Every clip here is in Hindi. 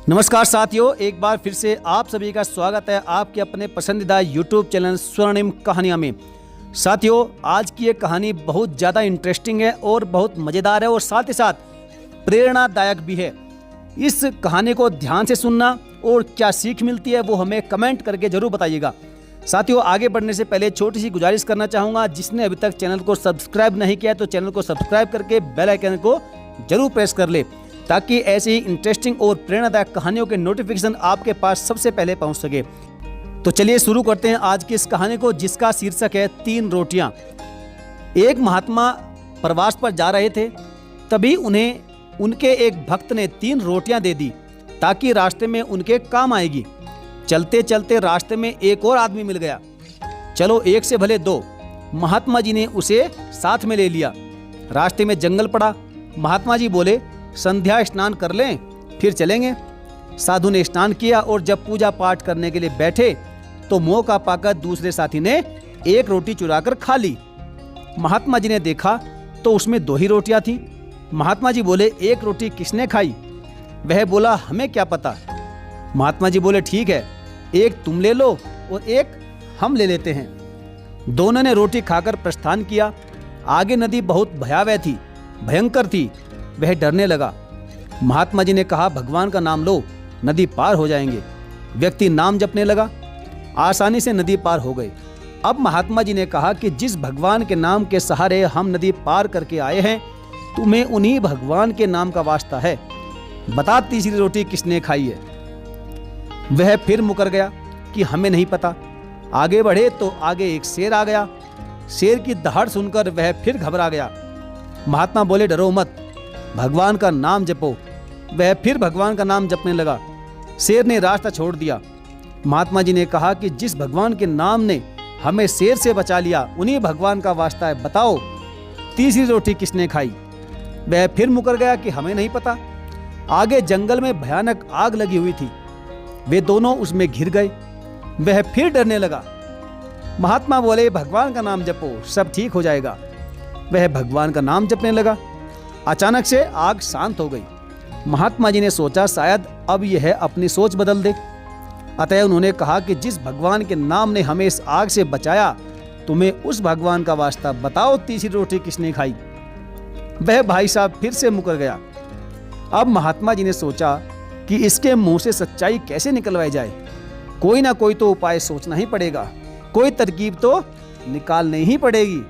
नमस्कार साथियों, एक बार फिर से आप सभी का स्वागत है आपके अपने पसंदीदा YouTube चैनल स्वर्णिम कहानियाँ में। साथियों, आज की ये कहानी बहुत ज़्यादा इंटरेस्टिंग है और बहुत मज़ेदार है और साथ ही साथ प्रेरणादायक भी है। इस कहानी को ध्यान से सुनना और क्या सीख मिलती है वो हमें कमेंट करके जरूर बताइएगा। साथियों, आगे बढ़ने से पहले छोटी सी गुजारिश करना चाहूँगा, जिसने अभी तक चैनल को सब्सक्राइब नहीं किया तो चैनल को सब्सक्राइब करके बेल आइकन को जरूर प्रेस कर ले, ताकि ऐसी ही इंटरेस्टिंग और प्रेरणादायक कहानियों के नोटिफिकेशन आपके पास सबसे पहले पहुंच सके। तो चलिए शुरू करते हैं आज की इस कहानी को, जिसका शीर्षक है 3 रोटियां। एक महात्मा प्रवास पर जा रहे थे, तभी उन्हें उनके एक भक्त ने 3 रोटियां दे दी ताकि रास्ते में उनके काम आएगी। चलते चलते रास्ते में एक और आदमी मिल गया। चलो एक से भले 2, महात्मा जी ने उसे साथ में ले लिया। रास्ते में जंगल पड़ा। महात्मा जी बोले, संध्या स्नान कर लें फिर चलेंगे। साधु ने स्नान किया और जब पूजा पाठ करने के लिए बैठे तो मौका पाकर दूसरे साथी ने एक रोटी चुराकर खा ली। महात्मा जी ने देखा तो उसमें 2 ही रोटियां थी। महात्मा जी बोले, एक रोटी किसने खाई? वह बोला, हमें क्या पता। महात्मा जी बोले, ठीक है, एक तुम ले लो और एक हम ले लेते हैं। दोनों ने रोटी खाकर प्रस्थान किया। आगे नदी बहुत भयंकर थी। वह डरने लगा। महात्मा जी ने कहा, भगवान का नाम लो, नदी पार हो जाएंगे। व्यक्ति नाम जपने लगा। आसानी से नदी पार हो गए। अब महात्मा जी ने कहा कि जिस भगवान के नाम के सहारे हम नदी पार करके आए हैं, तुम्हें उन्हीं भगवान के नाम का वास्ता है। बता, तीसरी रोटी किसने खाई है? वह फिर मुकर गया कि हमें नहीं पता। आगे बढ़े तो आगे एक शेर आ गया। शेर की दहाड़ सुनकर वह फिर घबरा गया। महात्मा बोले, डरो मत, भगवान का नाम जपो। वह फिर भगवान का नाम जपने लगा। शेर ने रास्ता छोड़ दिया। महात्मा जी ने कहा कि जिस भगवान के नाम ने हमें शेर से बचा लिया, उन्हीं भगवान का वास्ता है। बताओ, तीसरी रोटी किसने खाई? वह फिर मुकर गया कि हमें नहीं पता। आगे जंगल में भयानक आग लगी हुई थी। वे दोनों उसमें घिर गए। वह फिर डरने लगा। महात्मा बोले, भगवान का नाम जपो, सब ठीक हो जाएगा। वह भगवान का नाम जपने लगा। अचानक से आग शांत हो गई। महात्मा जी ने सोचा, शायद अब यह अपनी सोच बदल दे। अतः उन्होंने कहा कि जिस भगवान के नाम ने हमें इस आग से बचाया, तुम्हें उस भगवान का वास्ता। बताओ, तीसरी रोटी किसने खाई? वह भाई साहब फिर से मुकर गया। अब महात्मा जी ने सोचा कि इसके मुंह से सच्चाई कैसे निकलवाई जाए। कोई ना कोई तो उपाय सोचना ही पड़ेगा, कोई तरकीब तो निकालनी ही पड़ेगी।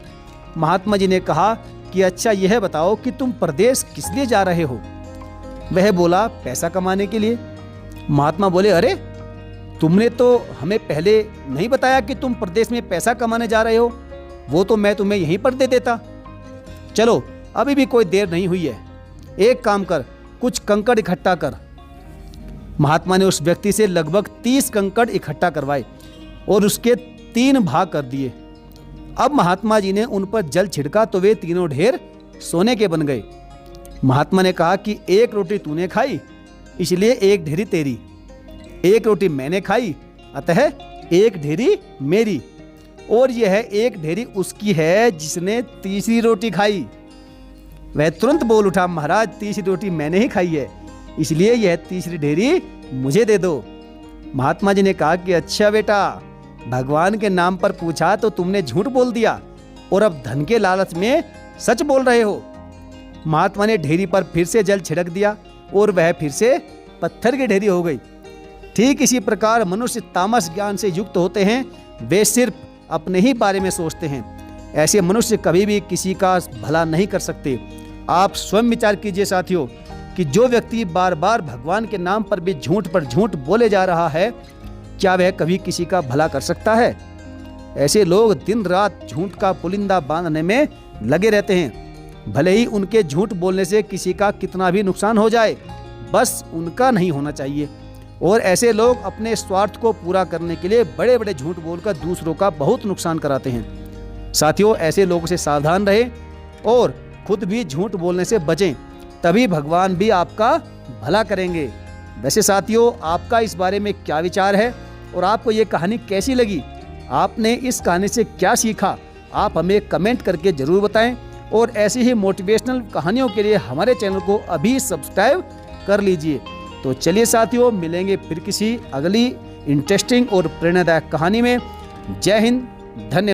महात्मा जी ने कहा कि अच्छा, यह बताओ कि तुम परदेश किस लिए जा रहे हो? वह बोला, पैसा कमाने के लिए। महात्मा बोले, अरे, तुमने तो हमें पहले नहीं बताया कि तुम परदेश में पैसा कमाने जा रहे हो। वो तो मैं तुम्हें यहीं पर दे देता। चलो, अभी भी कोई देर नहीं हुई है। एक काम कर, कुछ कंकड़ इकट्ठा कर। महात्मा ने उस व्यक्ति से लगभग 30 कंकड़ इकट्ठा करवाए और उसके 3 भाग कर दिए। अब महात्मा जी ने उन पर जल छिड़का तो वे तीनों ढेर सोने के बन गए। महात्मा ने कहा कि एक रोटी तूने खाई, इसलिए एक ढेरी तेरी। एक रोटी मैंने खाई, अतः एक ढेरी मेरी। और यह एक ढेरी उसकी है जिसने तीसरी रोटी खाई। वह तुरंत बोल उठा, महाराज, तीसरी रोटी मैंने ही खाई है, इसलिए यह तीसरी ढेरी मुझे दे दो। महात्मा जी ने कहा कि अच्छा बेटा, भगवान के नाम पर पूछा तो तुमने झूठ बोल दिया और अब धन के लालच में सच बोल रहे हो। महात्मा ने ढेरी पर फिर से जल छिड़क दिया और वह फिर से पत्थर की ढेरी हो गई। ठीक इसी प्रकार मनुष्य तामस ज्ञान से युक्त होते हैं। वे सिर्फ अपने ही बारे में सोचते हैं। ऐसे मनुष्य कभी भी किसी का भला नहीं कर सकते। आप स्वयं विचार कीजिए साथियों कि जो व्यक्ति बार बार भगवान के नाम पर भी झूठ पर झूठ बोले जा रहा है, क्या वह कभी किसी का भला कर सकता है? ऐसे लोग दिन रात झूठ का पुलिंदा बांधने में लगे रहते हैं। भले ही उनके झूठ बोलने से किसी का कितना भी नुकसान हो जाए, बस उनका नहीं होना चाहिए। और ऐसे लोग अपने स्वार्थ को पूरा करने के लिए बड़े बड़े झूठ बोलकर दूसरों का बहुत नुकसान कराते हैं। साथियों, ऐसे लोगों से सावधान रहें और खुद भी झूठ बोलने से बचें, तभी भगवान भी आपका भला करेंगे। वैसे साथियों, आपका इस बारे में क्या विचार है और आपको ये कहानी कैसी लगी? आपने इस कहानी से क्या सीखा? आप हमें कमेंट करके जरूर बताएं और ऐसी ही मोटिवेशनल कहानियों के लिए हमारे चैनल को अभी सब्सक्राइब कर लीजिए। तो चलिए साथियों, मिलेंगे फिर किसी अगली इंटरेस्टिंग और प्रेरणादायक कहानी में। जय हिंद, धन्यवाद।